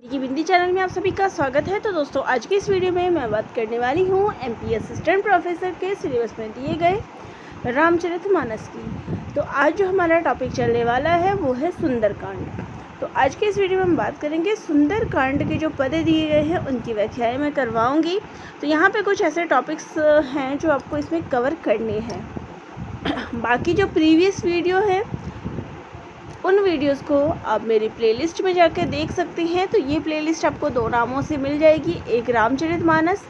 की बिंदी चैनल में आप सभी का स्वागत है। तो दोस्तों, आज की इस वीडियो में मैं बात करने वाली हूँ एमपी असिस्टेंट प्रोफेसर के सिलेबस में दिए गए रामचरितमानस की। तो आज जो हमारा टॉपिक चलने वाला है वो है सुंदरकांड। तो आज के इस वीडियो में हम बात करेंगे सुंदरकांड के जो पद दिए गए हैं उनकी व्याख्याएं मैं करवाऊँगी। तो यहाँ पर कुछ ऐसे टॉपिक्स हैं जो आपको इसमें कवर करने हैं। बाकी जो प्रीवियस वीडियो है उन वीडियोस को आप मेरी प्लेलिस्ट में जाकर देख सकते हैं। तो ये प्लेलिस्ट आपको दो नामों से मिल जाएगी, एक रामचरितमानस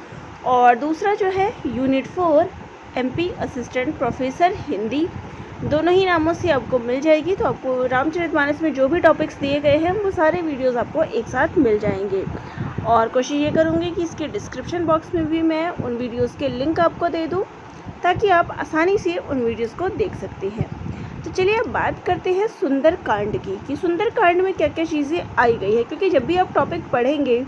और दूसरा जो है unit 4 MP assistant professor Hindi. दोनों ही नामों से आपको मिल जाएगी। तो आपको रामचरितमानस में जो भी टॉपिक्स दिए गए हैं वो सारे वीडियोस आपको एक साथ मिल जाएंगे। और कोशिश ये करूँगी कि इसके डिस्क्रिप्शन बॉक्स में भी मैं उन वीडियोज़ के लिंक आपको दे दूँ ताकि आप आसानी से उन वीडियोज़ को देख सकते हैं। तो चलिए अब बात करते हैं सुंदरकांड की कि सुंदरकांड में क्या क्या चीज़ें आई गई है। क्योंकि जब भी आप टॉपिक पढ़ेंगे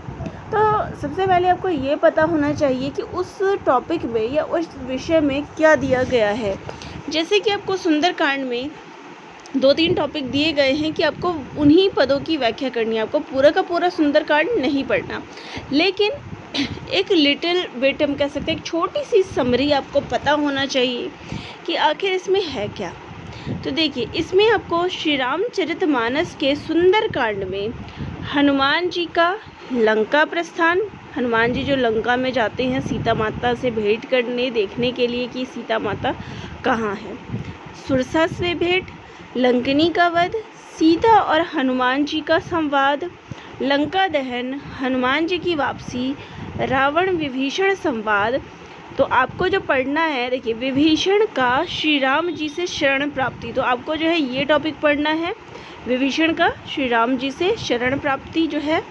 तो सबसे पहले आपको ये पता होना चाहिए कि उस टॉपिक में या उस विषय में क्या दिया गया है। जैसे कि आपको सुंदरकांड में 2-3 टॉपिक दिए गए हैं कि आपको उन्हीं पदों की व्याख्या करनी है। आपको पूरा का पूरा सुंदरकांड नहीं पढ़ना, लेकिन एक लिटिल बिट हम कह सकते हैं, एक छोटी सी समरी आपको पता होना चाहिए कि आखिर इसमें है क्या। तो देखिए, इसमें आपको श्री रामचरितमानस के सुंदरकांड में हनुमान जी का लंका प्रस्थान, हनुमान जी जो लंका में जाते हैं सीता माता से भेंट करने, देखने के लिए कि सीता माता कहाँ है, सुरसा से भेंट, लंकनी का वध, सीता और हनुमान जी का संवाद, लंका दहन, हनुमान जी की वापसी, रावण विभीषण संवाद। तो आपको जो पढ़ना है, देखिए, विभीषण का श्री राम जी से शरण प्राप्ति। तो आपको जो है ये टॉपिक पढ़ना है, विभीषण का श्री राम जी से शरण प्राप्ति जो है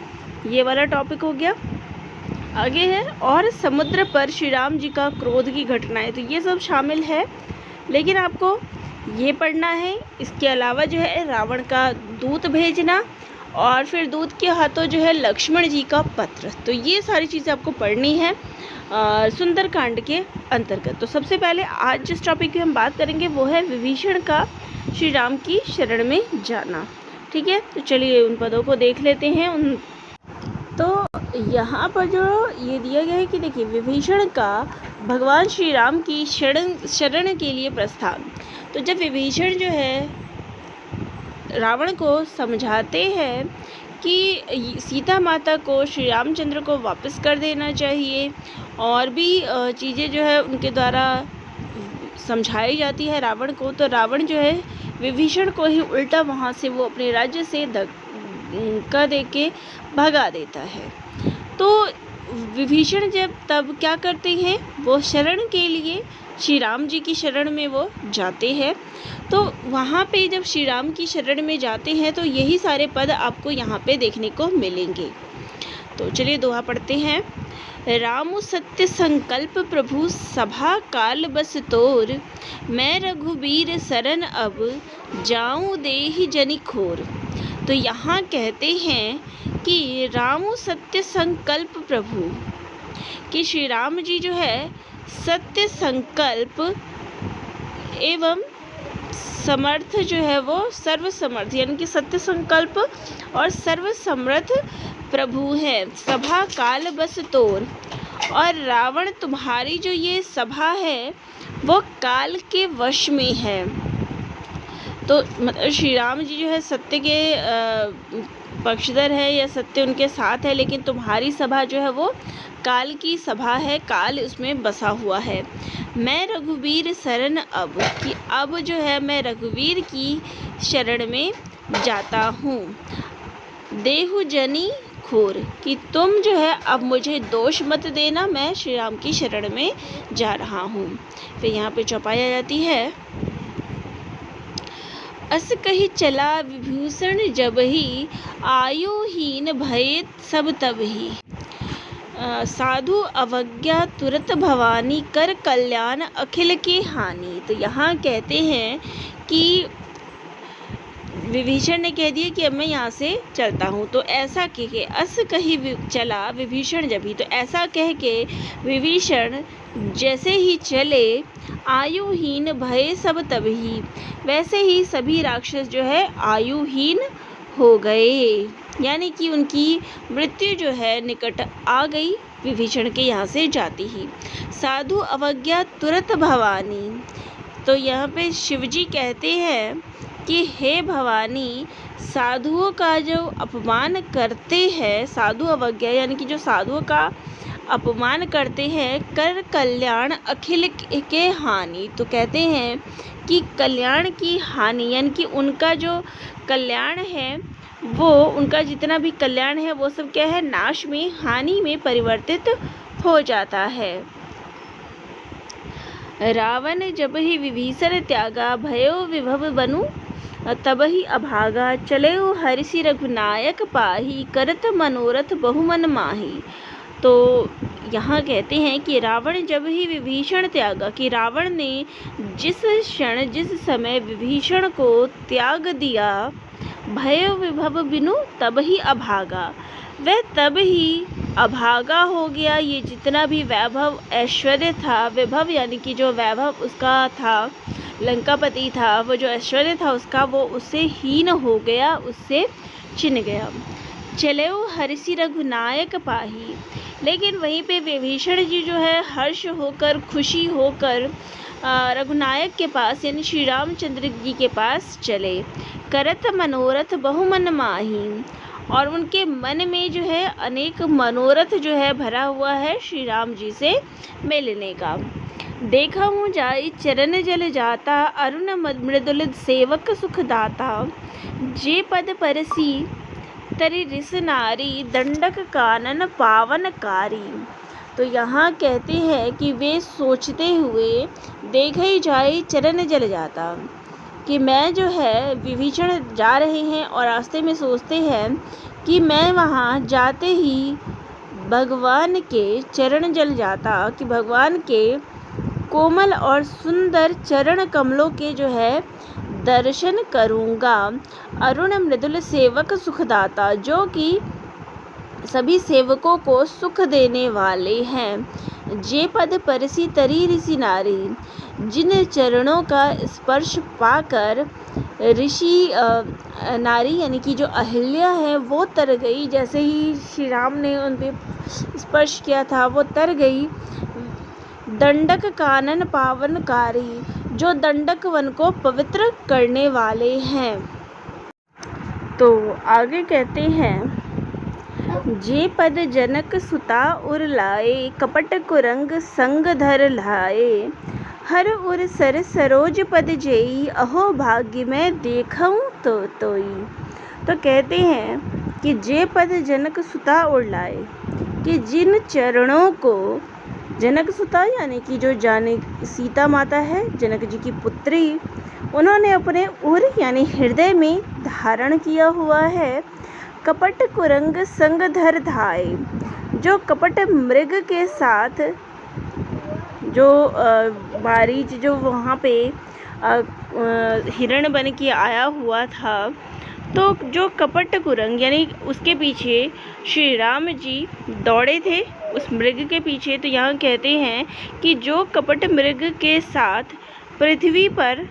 ये वाला टॉपिक हो गया। आगे है और समुद्र पर श्री राम जी का क्रोध की घटनाएं। तो ये सब शामिल है, लेकिन आपको ये पढ़ना है। इसके अलावा जो है रावण का दूत भेजना और फिर दूत के हाथों जो है लक्ष्मण जी का पत्र। तो ये सारी चीज़ें आपको पढ़नी है सुंदरकांड के अंतर्गत। तो सबसे पहले आज जिस टॉपिक की हम बात करेंगे वो है विभीषण का श्री राम की शरण में जाना। ठीक है, तो चलिए उन पदों को देख लेते हैं। तो यहाँ पर जो ये दिया गया है कि देखिए, विभीषण का भगवान श्री राम की शरण के लिए प्रस्थान। तो जब विभीषण जो है रावण को समझाते हैं कि सीता माता को श्री रामचंद्र को वापस कर देना चाहिए और भी चीज़ें जो है उनके द्वारा समझाई जाती है रावण को, तो रावण जो है विभीषण को ही उल्टा वहाँ से वो अपने राज्य से धक्का दे के भगा देता है। तो विभीषण जब तब क्या करते हैं, वो शरण के लिए श्री राम जी की शरण में वो जाते हैं। तो वहाँ पे जब श्री राम की शरण में जाते हैं तो यही सारे पद आपको यहाँ पे देखने को मिलेंगे। तो चलिए दोहा पढ़ते हैं। रामु सत्य संकल्प प्रभु सभा काल बस तोर, मैं रघुबीर सरन अब जाऊँ देहि जनि खोर। तो यहाँ कहते हैं कि रामु सत्य संकल्प प्रभु, कि श्री राम जी जो है सत्य संकल्प एवं समर्थ जो है वो सर्वसमर्थ, यानी कि सत्य संकल्प और सर्वसमर्थ प्रभु है। सभा काल बस तोर, और रावण तुम्हारी जो ये सभा है वो काल के वश में है। तो मतलब श्री राम जी जो है सत्य के पक्षधर है या सत्य उनके साथ है, लेकिन तुम्हारी सभा जो है वो काल की सभा है, काल उसमें बसा हुआ है। मैं रघुवीर शरण अब, कि अब जो है मैं रघुवीर की शरण में जाता हूँ। देहु जनी खोर, कि तुम जो है अब मुझे दोष मत देना, मैं श्री राम की शरण में जा रहा हूँ। फिर यहाँ पे चौपाई आ जाती है। अस कही चला विभूषण जब ही, आयुहीन भय सब तब ही। साधु अवज्ञा तुरत भवानी, कर कल्याण अखिल की हानि। तो यहाँ कहते हैं कि विभीषण ने कह दिया कि अब मैं यहाँ से चलता हूँ। तो ऐसा कह के अस कही चला विभीषण जब ही, तो ऐसा कह के विभीषण जैसे ही चले, आयुहीन भय सब तब ही, वैसे ही सभी राक्षस जो है आयुहीन हो गए, यानी कि उनकी मृत्यु जो है निकट आ गई विभीषण के यहाँ से जाती ही। साधु अवज्ञा तुरत भवानी, तो यहाँ पे शिवजी कहते हैं कि हे भवानी, साधुओं का जो अपमान करते हैं, साधु अवज्ञा यानी कि जो साधुओं का अपमान करते हैं, कर कल्याण अखिल के हानि, तो कहते हैं कि कल्याण की हानि यानी कि उनका जो कल्याण है वो, उनका जितना भी कल्याण है वो सब क्या है, नाश में, हानि में परिवर्तित हो जाता है। रावण जब ही विभीषण त्यागा, भयो विभव बनु तब ही अभागा, चले हरिषि रघुनायक पाही, करत मनोरथ बहुमन माही। तो यहाँ कहते हैं कि रावण जब ही विभीषण त्यागा, कि रावण ने जिस क्षण जिस समय विभीषण को त्याग दिया, भय विभव बिनु तब ही अभागा, वह तब ही अभागा हो गया। ये जितना भी वैभव ऐश्वर्य था, विभव यानी कि जो वैभव उसका था, लंकापति था, वो जो ऐश्वर्य था उसका, वो उससे हीन हो गया, उससे छिन गया। चले हरिषि रघुनायक पाही, लेकिन वहीं पे विभीषण जी जो है हर्ष होकर, खुशी होकर रघुनायक के पास यानी श्री रामचंद्र जी के पास चले। करत मनोरथ बहुमन माही, और उनके मन में जो है अनेक मनोरथ जो है भरा हुआ है श्री राम जी से मिलने का। देखा हूँ जाई चरण जल जाता, अरुण मृदुल सेवक सुख दाता, जे पद परसी तरी रिस नारी, दंडक कानन पावनकारी। तो यहाँ कहते हैं कि वे सोचते हुए, देखा ही जाए चरण जल जाता, कि मैं जो है विभीषण जा रहे हैं और रास्ते में सोचते हैं कि मैं वहाँ जाते ही भगवान के चरण जल जाता, कि भगवान के कोमल और सुंदर चरण कमलों के जो है दर्शन करूँगा। अरुण मृदुल सेवक सुखदाता, जो कि सभी सेवकों को सुख देने वाले हैं। जे पद परसी तरी ऋषि नारी, जिन चरणों का स्पर्श पाकर ऋषि नारी यानी कि जो अहिल्या है वो तर गई। जैसे ही श्री राम ने उन पे स्पर्श किया था वो तर गई। दंडक कानन पावनकारी, जो दंडक वन को पवित्र करने वाले हैं। तो आगे कहते हैं, जे पद जनक सुता उर लाए, कपट कुरंग संग धर लाए, हर उर सर सरोज पद जेई, अहो भाग्य में देखऊं तो तोई। तो कहते हैं कि जे पद जनक सुता उर लाए, कि जिन चरणों को जनक सुता यानी कि जो सीता माता है, जनक जी की पुत्री, उन्होंने अपने उर यानी हृदय में धारण किया हुआ है। कपट कुरंग संग धर धाए, जो कपट मृग के साथ जो मारीच जो वहाँ पे हिरण बन के आया हुआ था, तो जो कपट कुरंग यानी उसके पीछे श्री राम जी दौड़े थे उस मृग के पीछे। तो यहाँ कहते हैं कि जो कपट मृग के साथ पृथ्वी पर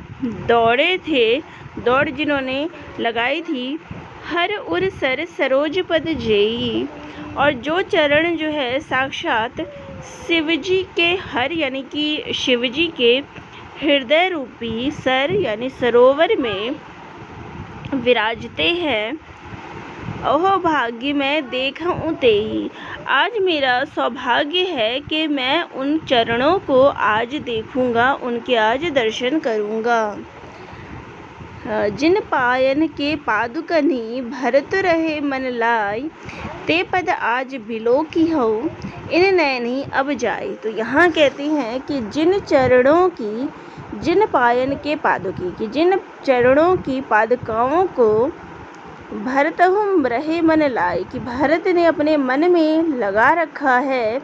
दौड़े थे, दौड़ जिन्होंने लगाई थी, हर उर सर सरोज पद जेई, और जो चरण जो है साक्षात शिवजी के हर यानी कि शिवजी के हृदय रूपी सर यानी सरोवर में विराजते हैं। ओहो भाग्य मैं देखूं तेई, आज मेरा सौभाग्य है कि मैं उन चरणों को आज देखूंगा, उनके आज दर्शन करूंगा। जिन पायन के पादुकनी भरत रहे मन लाई, ते पद आज बिलो की हो, इन नैनी अब जाए। तो यहाँ कहते हैं कि जिन चरणों की, जिन पायन के पादुकी की, जिन चरणों की पादुकाओं को भरत रहे मन लाई, कि भरत ने अपने मन में लगा रखा है,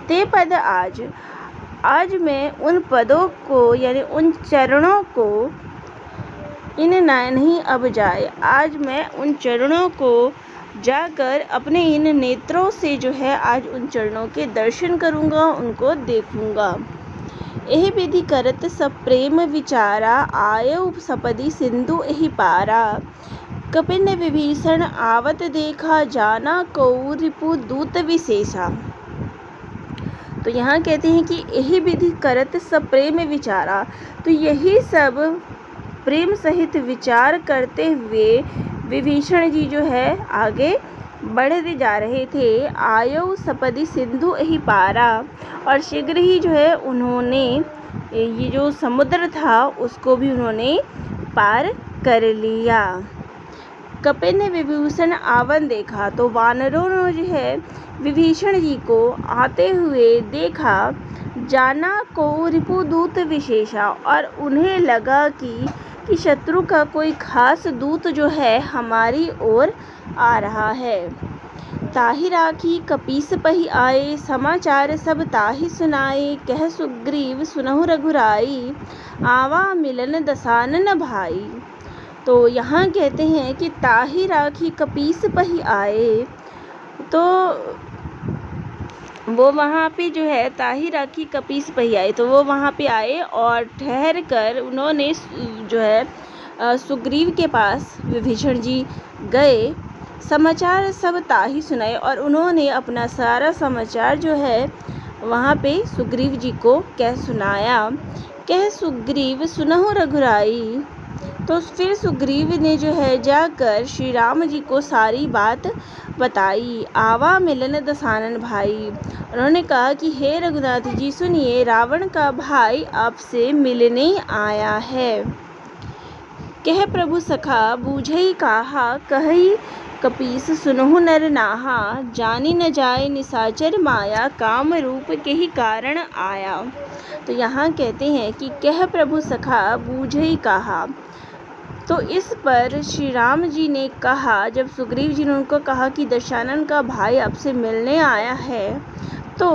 ते पद आज मैं उन पदों को यानी उन चरणों को, इन नहीं अब जाए, आज मैं उन चरणों को जाकर अपने इन नेत्रों से जो है आज उन चरणों के दर्शन करूँगा, उनको देखूँगा। एहि विधि करत सब प्रेम विचारा, आयो सपदि सिंधु एहि पारा, कपिन विभीषण आवत देखा, जाना कौ रिपु दूत विशेषा। तो यहाँ कहते हैं कि यही विधि करत सब प्रेम विचारा। तो यही सब प्रेम सहित विचार करते हुए विभीषण जी जो है आगे बढ़ते जा रहे थे। आयो सपदि सिंधु एहि पारा, और शीघ्र ही जो है उन्होंने ये जो समुद्र था उसको भी उन्होंने पार कर लिया। कपिन ने विभीषण आवन देखा, तो वानरों ने जो है विभीषण जी को आते हुए देखा। जाना को रिपुदूत विशेषा, और उन्हें लगा कि शत्रु का कोई खास दूत जो है हमारी ओर आ रहा है। ताहि राखी कपीस पहि आए, समाचार सब ताहि सुनाए। कह सुग्रीव सुनहु रघुराई, आवा मिलन दसानन भाई। तो यहाँ कहते हैं कि ताहि राखी कपीस पहि आए, तो वो वहाँ पे जो है ताहि राखी कपीस पहि आए, तो वो वहाँ पे आए और ठहर कर उन्होंने जो है सुग्रीव के पास विभीषण जी गए। समाचार सब ताहि सुनाए, और उन्होंने अपना सारा समाचार जो है वहाँ पे सुग्रीव जी को कह सुनाया। कह सुग्रीव सुनहु रघुराई, तो फिर सुग्रीव ने जो है जाकर श्री राम जी को सारी बात बताई। आवा मिलन दसानन भाई, उन्होंने कहा कि हे रघुनाथ जी सुनिए, रावण का भाई आपसे मिलने आया है। कह प्रभु सखा बूझई काहा, कही कपीस सुनहु नर नाहा। जानी न जाए निशाचर माया, काम रूप के ही कारण आया। तो यहाँ कहते हैं कि कह प्रभु सखा बूझई काहा, तो इस पर श्री राम जी ने कहा, जब सुग्रीव जी ने उनको कहा कि दशानन का भाई आपसे मिलने आया है, तो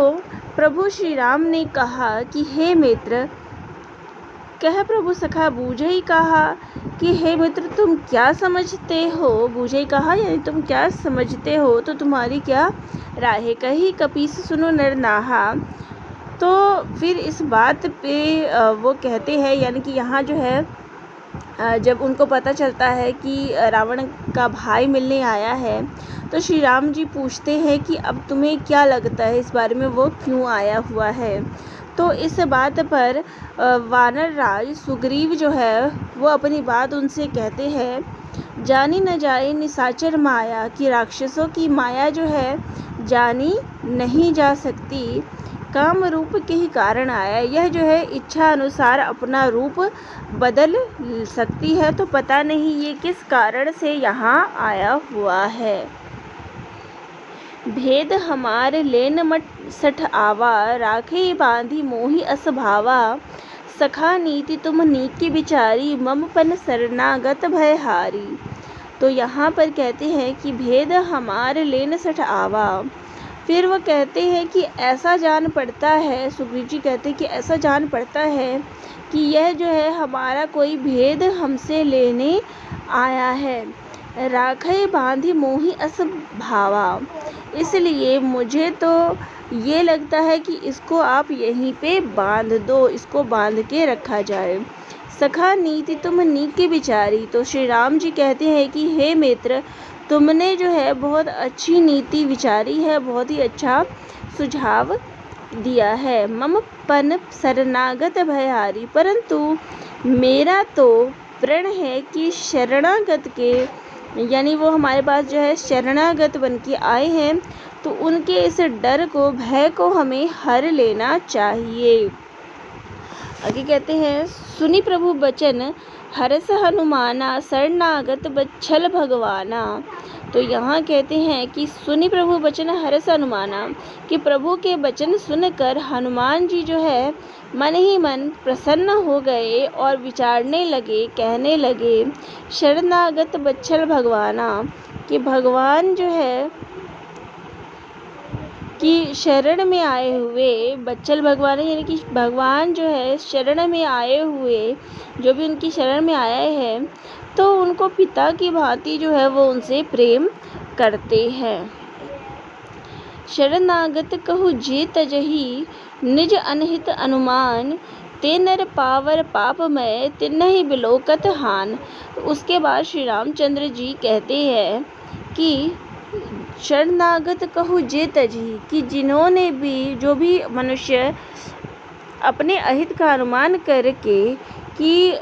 प्रभु श्री राम ने कहा कि हे मित्र, कह प्रभु सखा बूझई कहा कि हे मित्र तुम क्या समझते हो। बूझई कहा यानी तुम क्या समझते हो, तो तुम्हारी क्या राय है। कही कपीस सुनो नर नाहा, तो फिर इस बात पे वो कहते हैं, यानी कि यहाँ जो है जब उनको पता चलता है कि रावण का भाई मिलने आया है, तो श्री राम जी पूछते हैं कि अब तुम्हें क्या लगता है इस बारे में, वो क्यों आया हुआ है। तो इस बात पर वानर राज सुग्रीव जो है वो अपनी बात उनसे कहते हैं। जानी न जाए निशाचर माया, कि राक्षसों की माया जो है जानी नहीं जा सकती, काम रूप के ही कारण आया। यह जो है इच्छा अनुसार अपना रूप बदल सकती है, तो पता नहीं ये किस कारण से यहाँ आया हुआ है। भेद हमार लेन मट सठ आवा, राखे बांधी मोहि असभावा। सखा नीति तुम नीति विचारी, मम पन शरणागत भयहारी। तो यहाँ पर कहते हैं कि भेद हमार लेन सठ आवा, फिर वो कहते हैं कि ऐसा जान पड़ता है, सुग्रीव जी कहते हैं कि ऐसा जान पड़ता है कि यह जो है हमारा कोई भेद हमसे लेने आया है। राखे बांधी मोहि अस भावा, इसलिए मुझे तो ये लगता है कि इसको आप यहीं पे बांध दो, इसको बांध के रखा जाए। सखा नीति तुम नीति विचारी, तो श्री राम जी कहते हैं कि हे मित्र, तुमने जो है बहुत अच्छी नीति विचारी है, बहुत ही अच्छा सुझाव दिया है। मम पन शरणागत भयहारी, परंतु मेरा तो प्रण है कि शरणागत के, यानी वो हमारे पास जो है शरणागत बन के आए हैं, तो उनके इस डर को, भय को हमें हर लेना चाहिए। आगे कहते हैं सुनी प्रभु बचन हरस हनुमाना, शरणागत बच्छल भगवाना। तो यहाँ कहते हैं कि सुनी प्रभु बचन हरस हनुमाना, कि प्रभु के वचन सुनकर हनुमान जी जो है मन ही मन प्रसन्न हो गए और विचारने लगे, कहने लगे शरणागत बच्छल भगवाना, कि भगवान जो है कि शरण में आए हुए, बच्छल भगवान यानी कि भगवान जो है शरण में आए हुए, जो भी उनकी शरण में आए हैं, तो उनको पिता की भांति जो है वो उनसे प्रेम करते हैं। शरणागत कहु जे तजहि, निज अनहित अनुमान। ते नर पावर पापमय तिन्हि बिलोकत हान। उसके बाद श्री रामचंद्र जी कहते हैं कि शरणागत कहु जे तजहि, कि जिन्होंने भी, जो भी मनुष्य अपने अहित का अनुमान करके, कि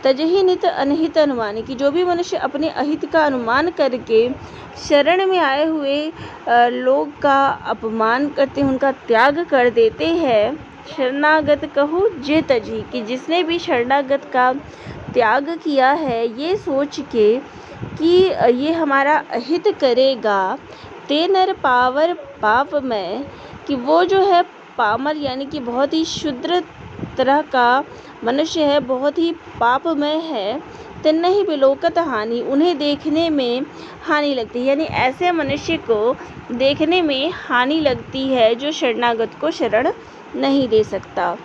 तजहि नित अनहित अनुमान, कि जो भी मनुष्य अपने अहित का अनुमान करके शरण में आए हुए लोग का अपमान करते हैं, उनका त्याग कर देते हैं। शरणागत कहु जे तजहि, कि जिसने भी शरणागत का त्याग किया है ये सोच के कि ये हमारा अहित करेगा, ते नर पावर पाप में, कि वो जो है पामर यानी कि बहुत ही शुद्र तरह का मनुष्य है, बहुत ही पापमय है, तिन्हि बिलोकत हानि, उन्हें देखने में हानि लगती है, यानी ऐसे मनुष्य को देखने में हानि लगती है जो शरणागत को शरण नहीं दे सकता।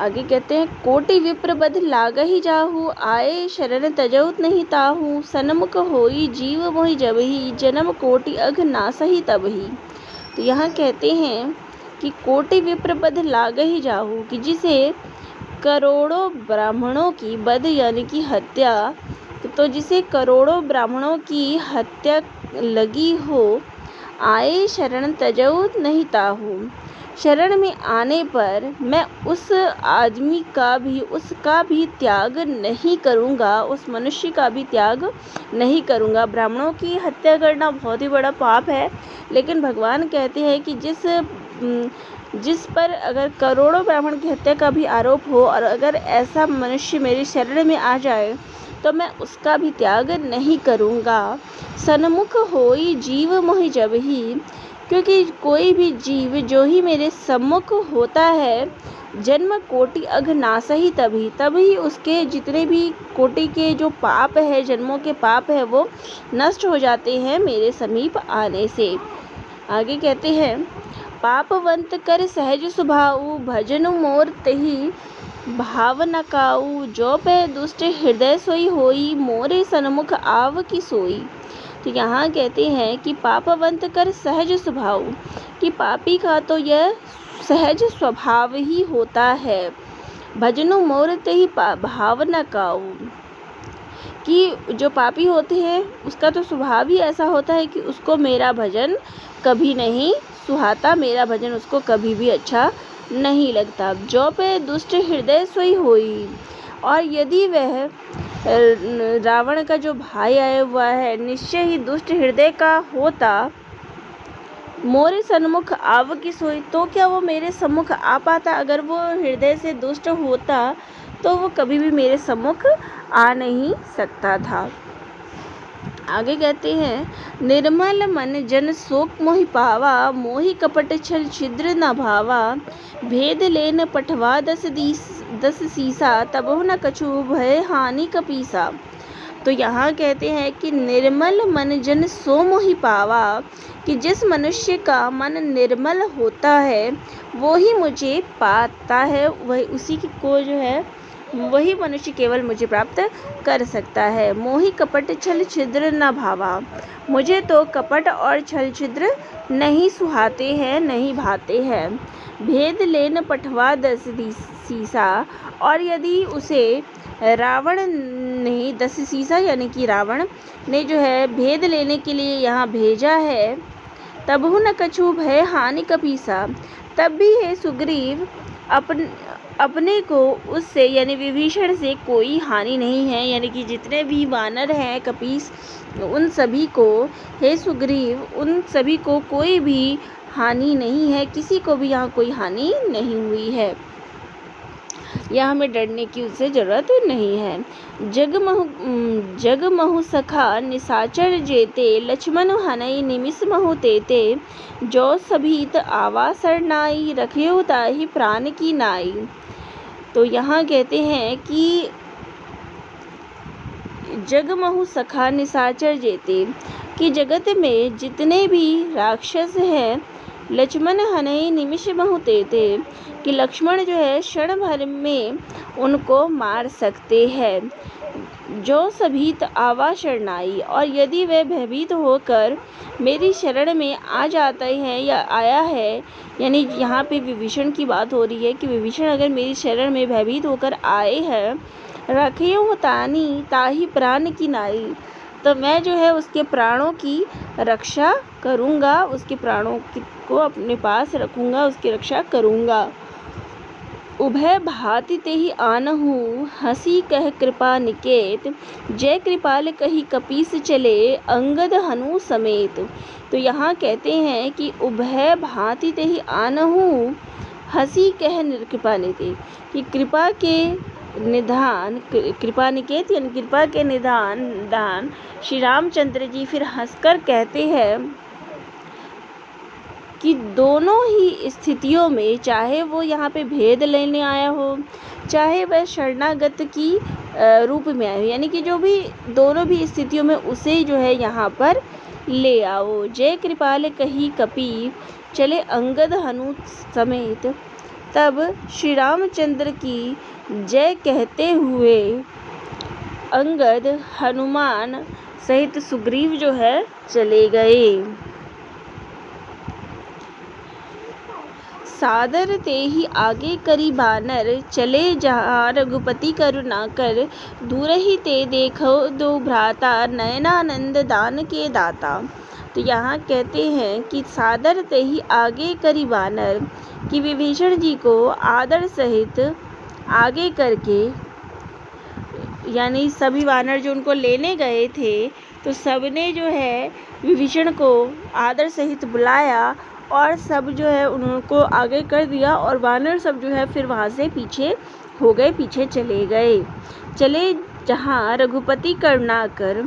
आगे कहते हैं, कोटि विप्र बध लागहि जाहु, आए शरण तजौत नहीं ताहु, सन्मुख होई जीव मोहि जबहि, जन्म कोटि अघ नासहि तबहि। तो यहाँ कहते हैं कि कोटि विप्र बध लागहि जाहु, कि जिसे करोड़ों ब्राह्मणों की बध यानी कि हत्या, तो जिसे करोड़ों ब्राह्मणों की हत्या लगी हो, आए शरण तजौत नहीं ताहु, शरण में आने पर मैं उस आदमी का भी, उसका भी त्याग नहीं करूँगा, उस मनुष्य का भी त्याग नहीं करूँगा। ब्राह्मणों की हत्या करना बहुत ही बड़ा पाप है, लेकिन भगवान कहते हैं कि जिस पर अगर करोड़ों ब्राह्मण की हत्या का भी आरोप हो और अगर ऐसा मनुष्य मेरी शरण में आ जाए तो मैं उसका भी त्याग नहीं करूँगा। सन्मुख होई जीव मोहि जबहि, क्योंकि कोई भी जीव जो ही मेरे सम्मुख होता है, जन्म कोटि अघ नासहि तभी उसके जितने भी कोटि के जो पाप है, जन्मों के पाप है, वो नष्ट हो जाते हैं मेरे समीप आने से। आगे कहते हैं, पापवंत कर सहज स्वभाव, भजनु मोर तहि भाव न काऊ, जो पे दुष्ट हृदय सोई होई, मोरे सन्मुख आव की सोई। तो यहाँ कहते हैं कि पापवंत कर सहज स्वभाव, कि पापी का तो यह सहज स्वभाव ही होता है। भजनु मोर तहि भाव न काऊ, कि जो पापी होते हैं उसका तो स्वभाव ही ऐसा होता है कि उसको मेरा भजन कभी नहीं सुहाता, मेरा भजन उसको कभी भी अच्छा नहीं लगता। जो पे दुष्ट हृदय सोई होई, और यदि वह रावण का जो भाई आया हुआ है निश्चय ही दुष्ट हृदय का होता, मोरे सन्मुख आव की सोई, तो क्या वो मेरे सम्मुख आ पाता? अगर वो हृदय से दुष्ट होता तो वो कभी भी मेरे सम्मुख आ नहीं सकता था। आगे कहते हैं, निर्मल मन जन शोक मोहि पावा, मोहि कपट छल छिद्र न भावा, भेद लेन पठवा 10 सीसा, तबहु न कछु भय हानि कपीसा। तो यहाँ कहते हैं कि निर्मल मन जन सो मोहि पावा, कि जिस मनुष्य का मन निर्मल होता है वो ही मुझे पाता है, वही उसी को जो है वही मनुष्य केवल मुझे प्राप्त कर सकता है। मोहि कपट छल छिद्र न भावा, मुझे तो कपट और छल छिद्र नहीं सुहाते हैं, नहीं भाते हैं। भेद लेन पठवा 10 सीसा, और यदि उसे रावण ने 10 सीसा यानी कि रावण ने जो है भेद लेने के लिए यहाँ भेजा है, तबहु न कछु भय हानि कपीसा, तब भी है सुग्रीव अपने को उससे यानी विभीषण से कोई हानि नहीं है, यानी कि जितने भी वानर हैं कपीस, उन सभी को, हे सुग्रीव, उन सभी को कोई भी हानि नहीं है, किसी को भी यहाँ कोई हानि नहीं हुई है, या हमें डरने की उससे ज़रूरत नहीं है। जग महु सखा निशाचर जेते, लक्ष्मण हनई निमिष महु तेते, जो सभीत आवा सरनाई, रखियो ताहि प्राण की नाई। तो यहाँ कहते हैं कि जग महु सखा निशाचर जेते, कि जगत में जितने भी राक्षस हैं, लक्ष्मण हनई निमिष महु तेते, कि लक्ष्मण जो है क्षण भर में उनको मार सकते हैं। जो सभीत आवा शरणाई, और यदि वह भयभीत होकर मेरी शरण में आ जाता है या आया है, यानी यहाँ पे विभीषण की बात हो रही है कि विभीषण अगर मेरी शरण में भयभीत होकर आए हैं, रखेऊँ तानी ताही प्राण की नाई, तो मैं जो है उसके प्राणों की रक्षा करूँगा, उसके प्राणों को अपने पास रखूँगा, उसकी रक्षा करूँगा। उभय भांति तेहि आनहु हंसी कह कृपा निकेत, जय कृपाल कही कपीस चले अंगद हनु समेत। तो यहाँ कहते हैं कि उभय भांति तेहि आनहु हंसी कह कृपा निकेत, कि कृपा के निधान, कृपा निकेत यानी कृपा के निधान श्री रामचंद्र जी फिर हंसकर कहते हैं कि दोनों ही स्थितियों में, चाहे वो यहाँ पे भेद लेने आया हो, चाहे वह शरणागत की रूप में आया हो, यानी कि जो भी दोनों भी स्थितियों में उसे जो है यहाँ पर ले आओ। जय कृपाल कही कपि चले अंगद हनु समेत, तब श्री रामचंद्र की जय कहते हुए अंगद हनुमान सहित सुग्रीव जो है चले गए। सादर ते ही आगे करी बानर, चले जहाँ रघुपति करुणाकर, दूर ही ते देखो दो भ्राता, नयनानंद दान के दाता। तो यहाँ कहते हैं कि सादर ते ही आगे करी बानर, कि विभीषण जी को आदर सहित आगे करके, यानी सभी वानर जो उनको लेने गए थे, तो सबने जो है विभीषण को आदर सहित बुलाया और सब जो है उनको आगे कर दिया, और वानर सब जो है फिर वहाँ से पीछे हो गए, पीछे चले गए। चले जहाँ रघुपति करुणाकर,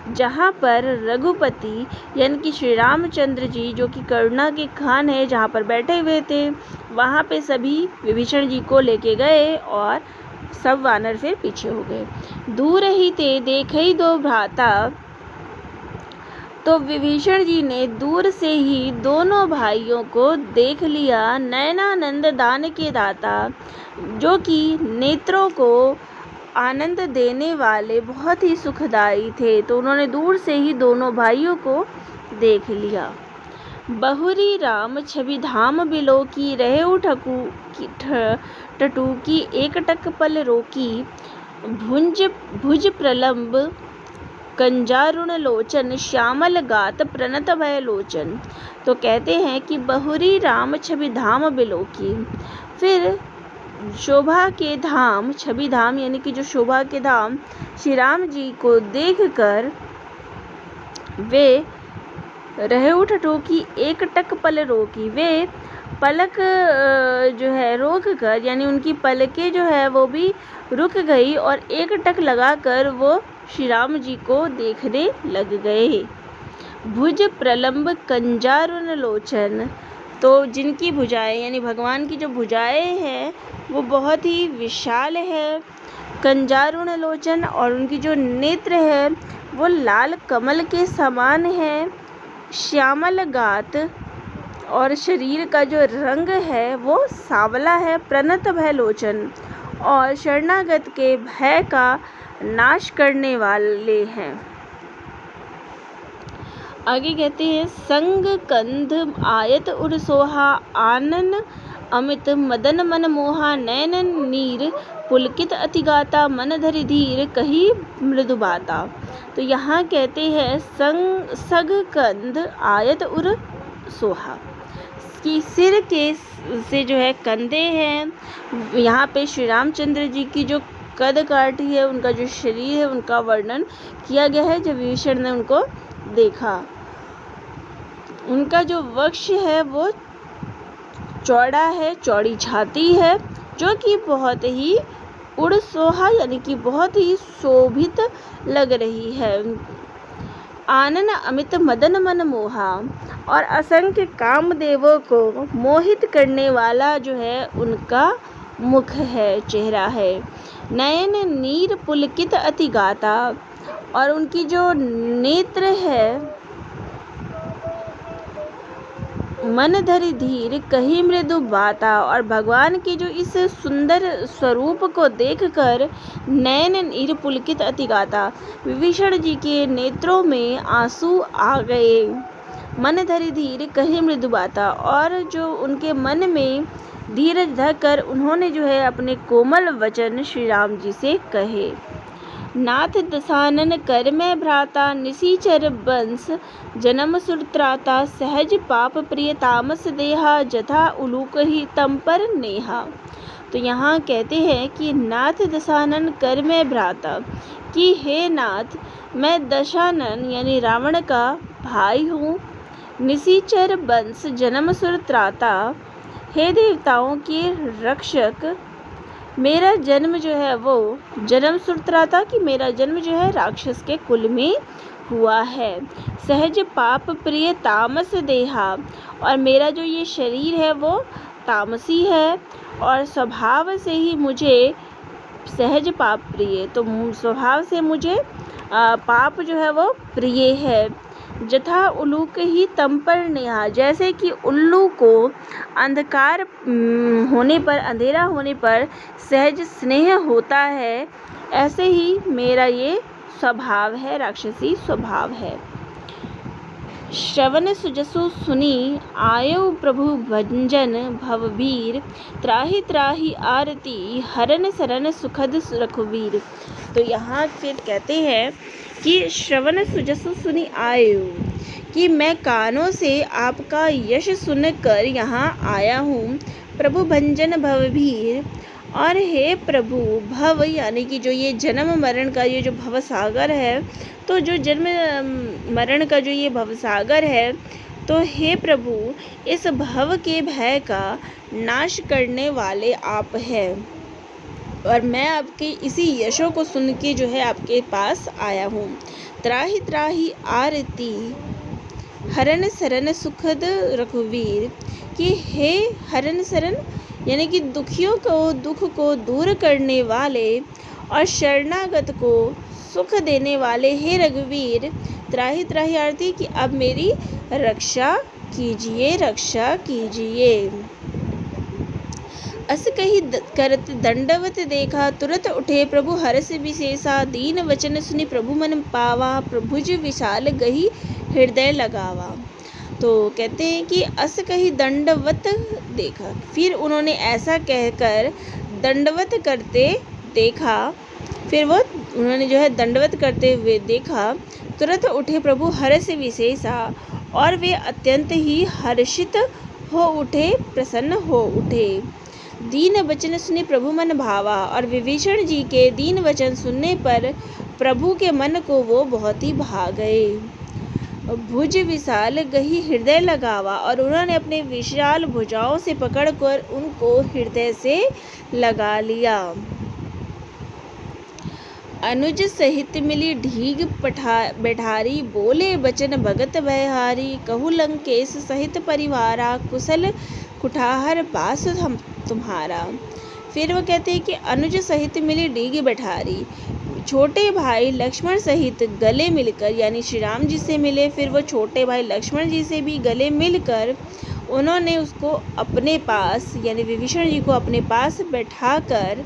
जहाँ पर रघुपति यानी कि श्री रामचंद्र जी जो कि करुणा के खान है, जहाँ पर बैठे हुए थे, वहाँ पे सभी विभीषण जी को लेके गए और सब वानर फिर पीछे हो गए। दूर ही ते देखई दो भ्राता, तो विभीषण जी ने दूर से ही दोनों भाइयों को देख लिया, नयनानंद दान के दाता, जो कि नेत्रों को आनंद देने वाले बहुत ही सुखदाई थे, तो उन्होंने दूर से ही दोनों भाइयों को देख लिया। बहुरी राम छवि धाम बिलो की, रहे टटू की एक टक पल रोकी, भुज प्रलंब कंजारुण लोचन, श्यामल गात प्रणत भय लोचन। तो कहते हैं कि बहुरी राम छवि धाम बिलो की, फिर शोभा के धाम, छवि धाम यानी कि जो शोभा के धाम श्री राम जी को देखकर वे रहे उठटो की एक टक पल रोकी, वे पलक जो है रोक कर, यानी उनकी पलकें जो है वो भी रुक गई और एक टक लगाकर वो श्री राम जी को देखने लग गए। भुज प्रलंब कंजारुण लोचन, तो जिनकी भुजाएं यानी भगवान की जो भुजाएं हैं वो बहुत ही विशाल है। कंजारुण लोचन, और उनकी जो नेत्र है वो लाल कमल के समान है। श्यामल गात, और शरीर का जो रंग है वो सांवला है। प्रणत भय लोचन, और शरणागत के भय का नाश करने वाले हैं। आगे कहते हैं संग कंध आयत उर सोहा, आनन अमित मदन मन मोहा, नयन नीर पुलकित अतिगाता, मन धरि धीर कही मृदु बाता। तो यहाँ कहते हैं सग कंध आयत उर सोहा, कि सिर के से जो है कंधे हैं। यहाँ पे श्री रामचंद्र जी की जो कद काठी है, उनका जो शरीर है, उनका वर्णन किया गया है जब विभीषण ने उनको देखा। उनका जो वक्ष है वो चौड़ा है, चौड़ी छाती है, जो कि बहुत ही उड़ सोहा यानी कि बहुत ही शोभित लग रही है। आनन अमित मदन मन मोहा, और असंख्य कामदेवों को मोहित करने वाला जो है उनका मुख है, चेहरा है। नयन नीर पुलकित अति गाता, और उनकी जो नेत्र है मन धरि धीर कही मृदु बाता। और भगवान के जो इस सुंदर स्वरूप को देखकर नयन नीर पुलकित अति गाता। विभीषण जी के नेत्रों में आंसू आ गए। मन धरि धीर कही मृदु बाता, और जो उनके मन में धीरज धरकर उन्होंने जो है अपने कोमल वचन श्री राम जी से कहे। नाथ दसानन कर मैं भ्राता, निशिचर बंस जन्म सुर त्राता। सहज पाप प्रिय तामस देहा, जथा उलूक ही तम पर नेहा। तो यहाँ कहते हैं कि नाथ दशानन कर मैं भ्राता, कि हे नाथ मैं दशानन यानी रावण का भाई हूँ। निशिचर बंस जन्म सुर त्राता, हे देवताओं के रक्षक, मेरा जन्म जो है वो जन्म सुरत्राता कि मेरा जन्म जो है राक्षस के कुल में हुआ है। सहज पाप प्रिय तामस देहा, और मेरा जो ये शरीर है वो तामसी है, और स्वभाव से ही मुझे सहज पाप प्रिय, तो स्वभाव से मुझे पाप जो है वो प्रिय है। जथा उल्लूक ही तम पर नेहा, जैसे कि उल्लू को अंधकार होने पर, अंधेरा होने पर सहज स्नेह होता है, ऐसे ही मेरा ये स्वभाव है, राक्षसी स्वभाव है। श्रवण सुजसु सुनी आयो प्रभु भंजन भववीर। त्राहि त्राहि आरती हरन सरन सुखद रघुवीर। तो यहाँ फिर कहते हैं कि श्रवण सुजसु सुनी आयो, कि मैं कानों से आपका यश सुनकर यहाँ आया हूँ। प्रभु भंजन भववीर, और हे प्रभु भव यानी कि जो ये जन्म मरण का ये जो भवसागर है, तो जो जन्म मरण का जो ये भवसागर है, तो हे प्रभु इस भव के भय का नाश करने वाले आप हैं, और मैं आपके इसी यशों को सुन के जो है आपके पास आया हूँ। त्राहि त्राहि आरती हरन सरन सुखद रघुवीर, कि हे हरन सरन यानी कि दुखियों को दुख को दूर करने वाले और शरणागत को सुख देने वाले हे रघुवीर। त्राहि त्राहि आरती, कि अब मेरी रक्षा कीजिए, रक्षा कीजिए। अस कही करत दंडवत देखा, तुरत उठे प्रभु हरष विशेषा। दीन वचन सुनि प्रभु मन पावा, प्रभुज विशाल गही हृदय लगावा। तो कहते हैं कि अस कही दंडवत देखा, फिर उन्होंने ऐसा कहकर दंडवत करते देखा, फिर वो उन्होंने जो है दंडवत करते हुए देखा। तुरंत उठे प्रभु हर्ष विशेषा, और वे अत्यंत ही हर्षित हो उठे, प्रसन्न हो उठे। दीन वचन सुने प्रभु मन भावा, और विभीषण जी के दीन वचन सुनने पर प्रभु के मन को वो बहुत ही भा गए। भुज विशाल गही हृदय लगावा, और उन्होंने अपने विशाल भुजाओं से पकड़कर उनको हृदय से लगा लिया। अनुज सहित मिली ढीग बैठारी, बोले बचन भगत भयहारी। कहु लंकेश सहित परिवारा, कुशल कुठाहर बास तुम्हारा। फिर वो कहते हैं कि अनुज सहित मिली ढीग बैठारी, छोटे भाई लक्ष्मण सहित गले मिलकर, यानी श्री राम जी से मिले, फिर वो छोटे भाई लक्ष्मण जी से भी गले मिलकर उन्होंने उसको अपने पास यानी विभीषण जी को अपने पास बैठाकर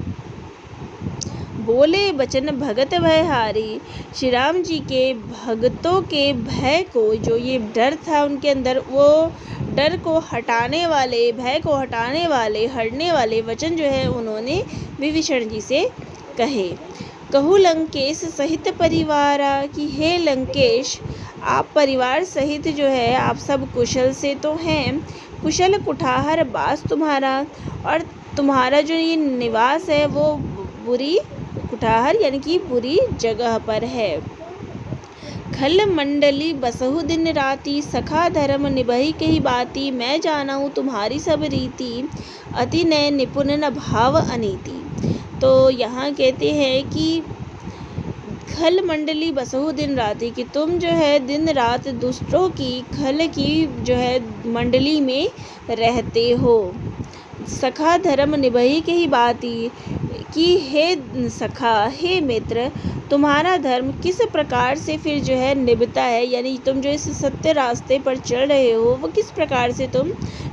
बोले बचन भगत भयहारी। श्री राम जी के भक्तों के भय को, जो ये डर था उनके अंदर, वो डर को हटाने वाले, भय को हटाने वाले, हटने वाले वचन जो है उन्होंने विभीषण जी से कहे। कहु लंकेश सहित परिवारा, कि हे लंकेश आप परिवार सहित जो है आप सब कुशल से तो हैं। कुशल कुठाहर बास तुम्हारा, और तुम्हारा जो ये निवास है वो बुरी कुठाहर यानी कि बुरी जगह पर है। खल मंडली बसहु दिन राती, सखा धर्म निभहि कही बाती। मैं जानहु तुम्हारी सब रीति, अति नय निपुण न भाव अनीति। तो यहाँ कहते हैं कि खल मंडली बसहु दिन राती, कि तुम जो है दिन रात दुष्टों की खल की जो है मंडली में रहते हो। सखा धर्म निभहि कही बाती, कि हे सखा, हे मित्र, तुम्हारा धर्म किस प्रकार से फिर जो है निभता है, यानी तुम जो इस सत्य रास्ते पर चल रहे हो वो किस प्रकार से तुम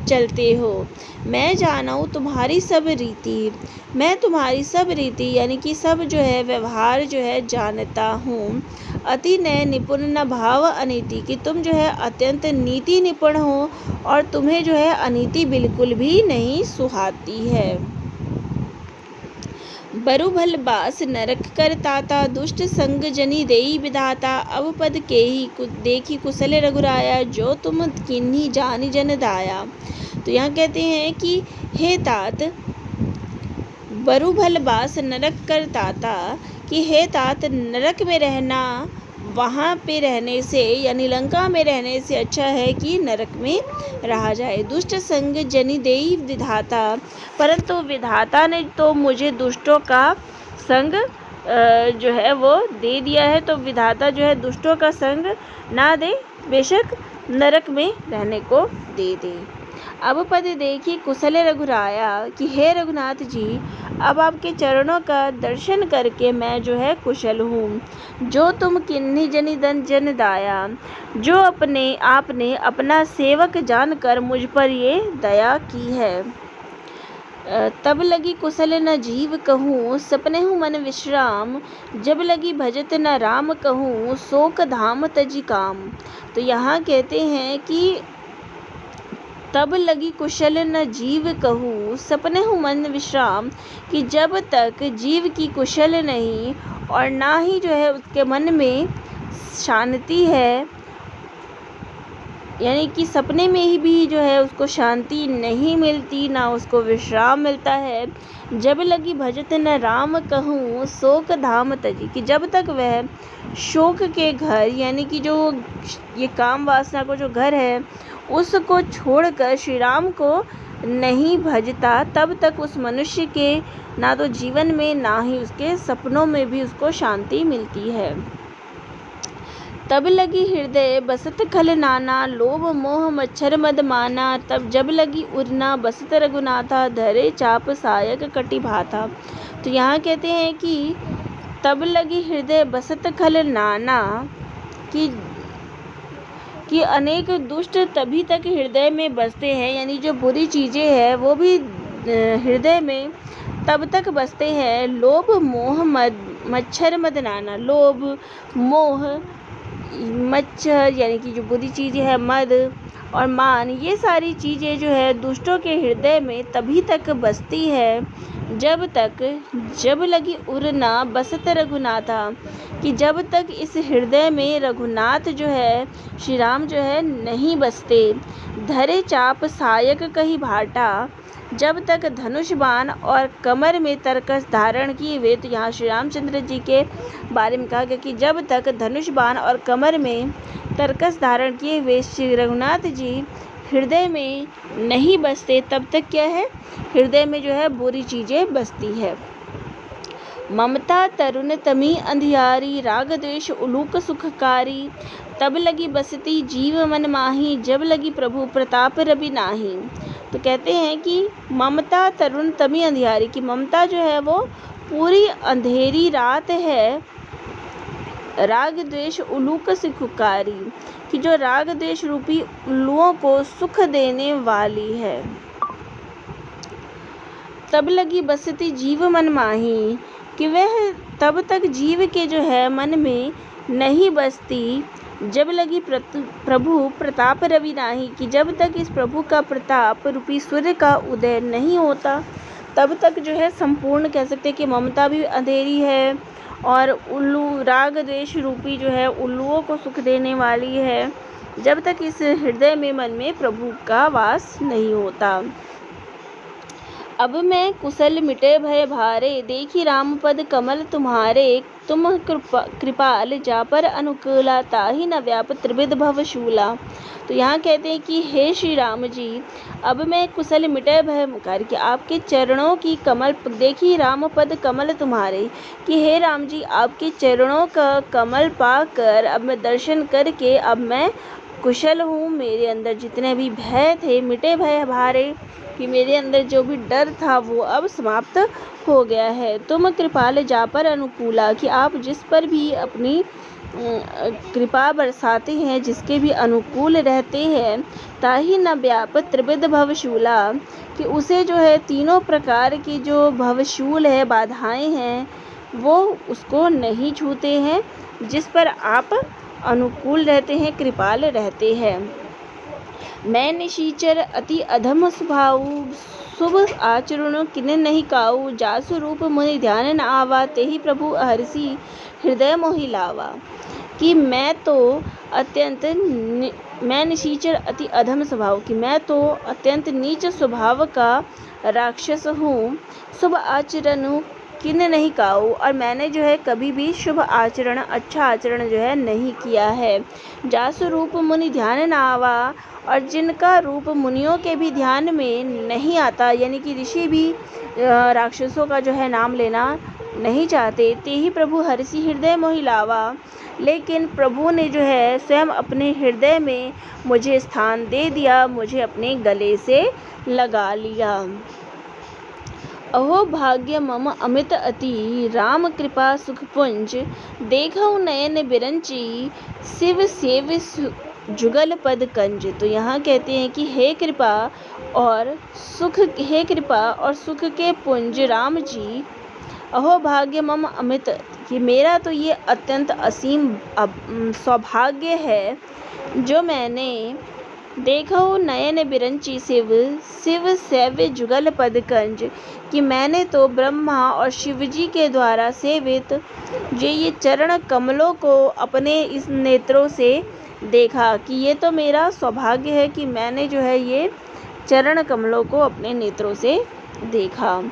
चलते हो। मैं जाना हूँ तुम्हारी सब रीति, यानी कि सब जो है व्यवहार जो है जानता हूँ। अति नय निपुण न भाव अनीति, कि तुम जो है अत्यंत नीति निपुण हो और तुम्हें जो है अनीति बिल्कुल भी नहीं सुहाती है। बरु भल बास नरक कर ताता, दुष्ट संग जनी देई विधाता। अब पद के ही देखी कुशल रघुराया, जो तुम किन्हीं जानी जन दाया। तो यहाँ कहते हैं कि हे तात, बरु भल बास नरक कर ताता, कि हे तात, नरक में रहना वहाँ पे रहने से यानी लंका में रहने से अच्छा है कि नरक में रहा जाए। दुष्ट संग जनि देई विधाता, परंतु विधाता ने तो मुझे दुष्टों का संग जो है वो दे दिया है, तो विधाता जो है दुष्टों का संग ना दे, बेशक नरक में रहने को दे दे। अब पद देखी कुशल रघुराया, कि हे रघुनाथ जी, अब आपके चरणों का दर्शन करके मैं जो है कुशल हूँ। जो तुम किन्हीं जनि जन दाया, जो आपने अपना सेवक जानकर मुझ पर ये दया की है। तब लगी कुशल न जीव कहूँ, सपने हूँ मन विश्राम। जब लगी भजत न राम कहूँ, शोक धाम तजी काम। तो यहाँ कहते हैं कि तब लगी कुशल न जीव कहूँ, सपने हूँ मन विश्राम, कि जब तक जीव की कुशल नहीं और ना ही जो है उसके मन में शांति है, यानी कि सपने में ही भी जो है उसको शांति नहीं मिलती, ना उसको विश्राम मिलता है। जब लगी भजत न राम कहूँ, शोक धाम तजी, कि जब तक वह शोक के घर यानी कि जो ये काम वासना को जो घर है उसको छोड़कर श्री राम को नहीं भजता, तब तक उस मनुष्य के ना तो जीवन में ना ही उसके सपनों में भी उसको शांति मिलती है। तब लगी हृदय बसत खल नाना, लोभ मोह मच्छर मद माना। तब जब लगी उड़ना बसत रघुनाथा, धरे चाप सायक कटि भाथा। तो यहाँ कहते हैं कि तब लगी हृदय बसत खल नाना, कि अनेक दुष्ट तभी तक हृदय में बसते हैं, यानी जो बुरी चीज़ें हैं वो भी हृदय में तब तक बसते हैं। लोभ मोह मच्छर मद नाना, लोभ मोह मच्छर यानी कि जो बुरी चीज़ें है, मद और मान, ये सारी चीज़ें जो है दुष्टों के हृदय में तभी तक बसती है जब लगी उड़ना बसत रघुनाथा, कि जब तक इस हृदय में रघुनाथ जो है श्री राम जो है नहीं बसते। धरे चाप सायक कही भाटा, जब तक धनुष बाण और कमर में तरकस धारण किए हुए। तो यहाँ श्री रामचंद्र जी के बारे में कहा गया कि जब तक धनुष बाण और कमर में तरकस धारण किए हुए श्री रघुनाथ जी हृदय में नहीं बसते, तब तक क्या है, हृदय में जो है बुरी चीज़ें बसती है। ममता तरुण तमी अंधियारी, राग द्वेष उलूक सुखकारी। तब लगी बसती जीव मन माही, जब लगी प्रभु प्रताप रवि नाही। तो कहते हैं कि ममता तरुण तमी अंधियारी, की ममता जो है वो पूरी अंधेरी रात है। राग द्वेष उलूक सुखकारी, कि जो राग द्वेष रूपी उल्लुओं को सुख देने वाली है। तब लगी बसती जीव मन माही, कि वह तब तक जीव के जो है मन में नहीं बसती। जब लगी प्रभु प्रताप रवि नाही, कि जब तक इस प्रभु का प्रताप रूपी सूर्य का उदय नहीं होता, तब तक जो है संपूर्ण कह सकते हैं कि ममता भी अंधेरी है और उल्लू राग द्वेष रूपी जो है उल्लुओं को सुख देने वाली है, जब तक इस हृदय में मन में प्रभु का वास नहीं होता। अब मैं कुशल मिटे भय भारे, देखी राम पद कमल तुम्हारे। तुम कृपाल जा पर अनुकूला, ताहि न व्याप त्रिविध भवशूला। तो यहाँ कहते हैं कि हे श्री राम जी, अब मैं कुशल मिटे भय मुकार, कि आपके चरणों की कमल देखी राम पद कमल तुम्हारे, कि हे राम जी आपके चरणों का कमल पाकर अब मैं दर्शन करके अब मैं कुशल हूँ। मेरे अंदर जितने भी भय थे मिटे भय भारे, कि मेरे अंदर जो भी डर था वो अब समाप्त हो गया है। तुम कृपाल जा पर अनुकूला, कि आप जिस पर भी अपनी कृपा बरसाते हैं, जिसके भी अनुकूल रहते हैं, ताहि न व्यापत त्रिविध भवशूला, कि उसे जो है तीनों प्रकार की जो भवशूल है, बाधाएं हैं, वो उसको नहीं छूते हैं, जिस पर आप अनुकूल रहते हैं, कृपाल रहते हैं। मैं निशीचर अति अधम स्वभाव, शुभ आचरण किन्ह नहीं काऊ, जासु रूप मुनि ध्यान न आवा, तेहि प्रभु हरसि हृदय मोहि लावा। कि मैं निशीचर अति अधम स्वभाव, कि मैं तो अत्यंत नीच स्वभाव का राक्षस हूँ। शुभ आचरण किन्ह नहीं काऊ, और मैंने जो है कभी भी शुभ आचरण, अच्छा आचरण जो है नहीं किया है। जासु रूप मुनि ध्यान न आवा, और जिनका रूप मुनियों के भी ध्यान में नहीं आता, यानी कि ऋषि भी राक्षसों का जो है नाम लेना नहीं चाहते। ते ही प्रभु हरसि हृदय मोहि लावा, लेकिन प्रभु ने जो है स्वयं अपने हृदय में मुझे स्थान दे दिया, मुझे अपने गले से लगा लिया। अहो भाग्य मम अमित अति, राम कृपा सुख पुंज, देखऊ नयन बिरंची, शिव सेव जुगल पद कंज। तो यहाँ कहते हैं कि हे कृपा और सुख के पुंज राम जी, अहो भाग्य मम अमित, कि मेरा तो ये अत्यंत असीम सौभाग्य है, जो मैंने देखो नयन बिरंची शिव सेव्य जुगल पद कंज, कि मैंने तो ब्रह्मा और शिवजी के द्वारा सेवित जो ये चरण कमलों को अपने इस नेत्रों से देखा, कि ये तो मेरा सौभाग्य है कि मैंने जो है ये चरण कमलों को अपने नेत्रों से देखा।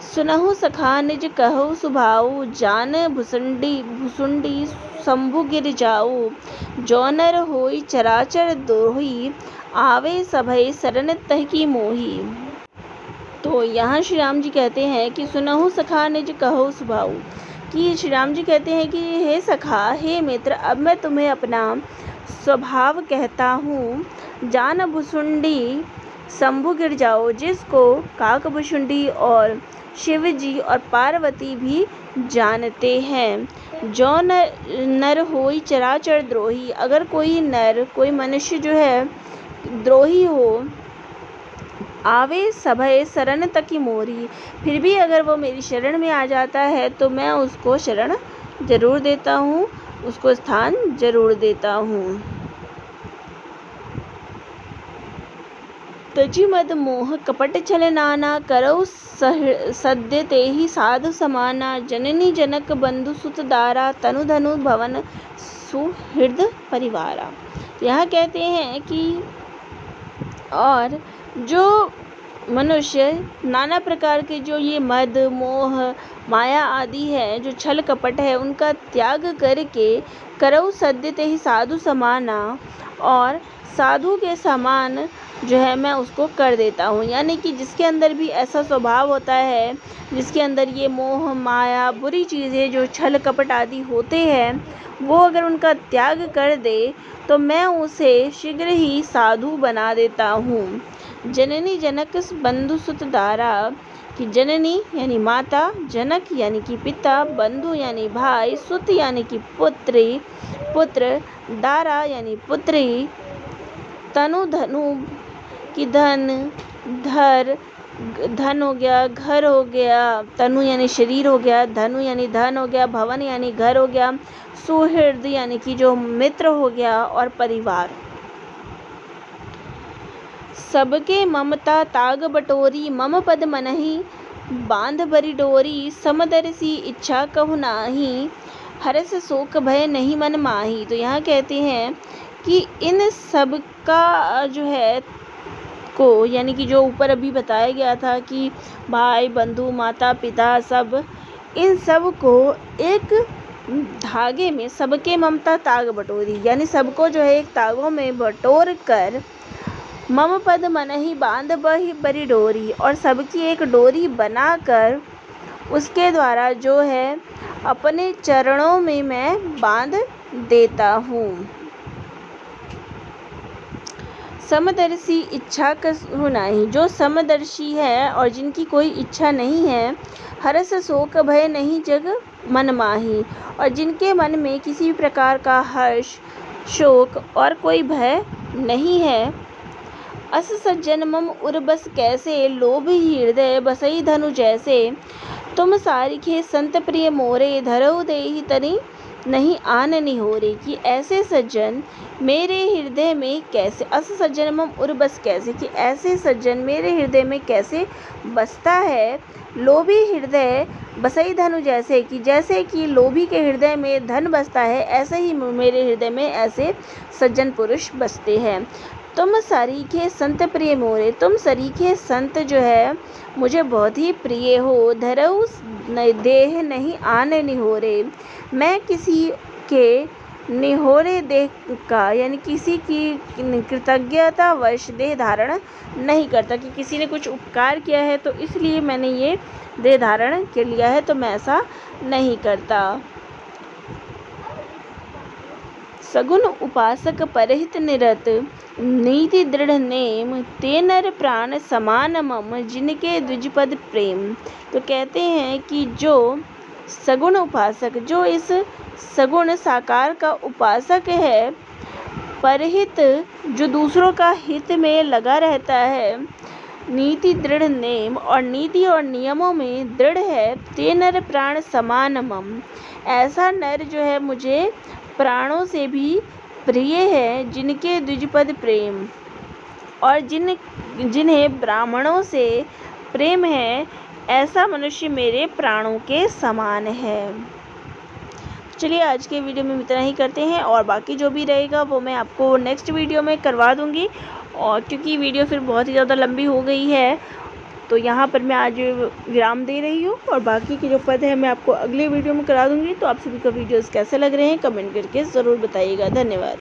सुनहु सखा निज कहु सुभाऊ, जान भुसुंडी शंभु गिर जाऊ, जौनर होई चराचर दोही, आवे सभय शरण तहकी मोही। तो यहाँ श्री राम जी कहते हैं कि सुनहु सखा निज कहु सुभाऊ, कि श्री राम जी कहते हैं कि हे सखा, हे मित्र, अब मैं तुम्हें अपना स्वभाव कहता हूँ। जान भुसुंडी शंभु गिर जाओ, जिसको काकभुसुंडी और शिव जी और पार्वती भी जानते हैं। जो नर होई चराचर द्रोही, अगर कोई नर, कोई मनुष्य जो है द्रोही हो, आवे सभय शरण तकी मोरी, फिर भी अगर वो मेरी शरण में आ जाता है तो मैं उसको शरण जरूर देता हूँ, उसको स्थान जरूर देता हूँ। तजी मद मोह कपट छल नाना, करौ सद्य तेहि साधु समाना, जननी जनक बंधु सुत दारा, तनु धनु भवन सुहृद परिवारा। यहाँ कहते हैं कि और जो मनुष्य नाना प्रकार के जो ये मद मोह माया आदि है, जो छल कपट है, उनका त्याग करके करौ सद्य तेहि साधु समाना, और साधु के समान जो है मैं उसको कर देता हूँ। यानी कि जिसके अंदर भी ऐसा स्वभाव होता है, जिसके अंदर ये मोह माया बुरी चीज़ें जो छल कपट आदि होते हैं, वो अगर उनका त्याग कर दे तो मैं उसे शीघ्र ही साधु बना देता हूँ। जननी जनक बंधु सुत दारा, कि जननी यानी माता, जनक यानी कि पिता, बंधु यानी भाई, सुत यानी कि पुत्र, दारा यानी पुत्री, तनु धनु कि धन हो गया, घर हो गया, तनु यानी शरीर हो गया, धनु यानी धन हो गया, भवन यानी घर हो गया, सुहृद यानी कि जो मित्र हो गया, और परिवार। सबके ममता ताग बटोरी, मम पद मनहि बांध बरी डोरी, समदर्शी इच्छा कहु नाही, हर्ष शोक भय नहीं मन माही। तो यहाँ कहते हैं कि इन सब का जो है को, यानी कि जो ऊपर अभी बताया गया था कि भाई बंधु माता पिता सब, इन सब को एक धागे में, सबके ममता ताग बटोरी, यानी सबको जो है एक तागों में बटोर कर, मम पद मनहि बांध बरी डोरी, और सबकी एक डोरी बनाकर उसके द्वारा जो है अपने चरणों में मैं बांध देता हूँ। समदर्शी इच्छा कसहु नाही। जो समदर्शी है और जिनकी कोई इच्छा नहीं है, हर्ष शोक भय नहीं जग मन माही। और जिनके मन में किसी भी प्रकार का हर्ष शोक और कोई भय नहीं है। अस सज्जन मम उर बस कैसे, लोभ हृदय बसई धनु जैसे। तुम सारिखे संत प्रिय मोरे, धरऊ देहि तनि नहीं आन निहोरे। कि ऐसे सज्जन मेरे हृदय में कैसे, अस सज्जन मम उर बस कैसे, कि ऐसे सज्जन मेरे हृदय में कैसे बसता है। लोभी हृदय बसई धनु जैसे, कि जैसे कि लोभी के हृदय में धन बसता है, ऐसे ही मेरे हृदय में ऐसे सज्जन पुरुष बसते हैं। तुम सरीखे संत प्रिय मोरे, तुम सरीखे संत जो है मुझे बहुत ही प्रिय हो। धरऊ देह नहीं आने निहोरे, मैं किसी के निहोरे देह का यानी किसी की कृतज्ञता वश देह धारण नहीं करता। कि किसी ने कुछ उपकार किया है तो इसलिए मैंने ये देह धारण कर लिया है, तो मैं ऐसा नहीं करता। सगुन उपासक परहित निरत, नीति दृढ़ नेम, ते नर प्राण समान मम, जिनके द्विजपद प्रेम। तो कहते हैं कि जो सगुण उपासक, जो इस सगुण साकार का उपासक है, परहित जो दूसरों का हित में लगा रहता है, नीति दृढ़ नेम और नीति और नियमों में दृढ़ है, ते नर प्राण समान मम, ऐसा नर जो है मुझे प्राणों से भी प्रिय है। जिनके द्विजपद प्रेम और जिन्हें ब्राह्मणों से प्रेम है, ऐसा मनुष्य मेरे प्राणों के समान है। चलिए आज के वीडियो में इतना ही करते हैं, और बाकी जो भी रहेगा वो मैं आपको नेक्स्ट वीडियो में करवा दूंगी। और क्योंकि वीडियो फिर बहुत ही ज़्यादा लंबी हो गई है, तो यहाँ पर मैं आज विराम दे रही हूँ, और बाकी के जो पद है मैं आपको अगले वीडियो में करा दूंगी। तो आप सभी को वीडियोस कैसे लग रहे हैं कमेंट करके ज़रूर बताइएगा। धन्यवाद।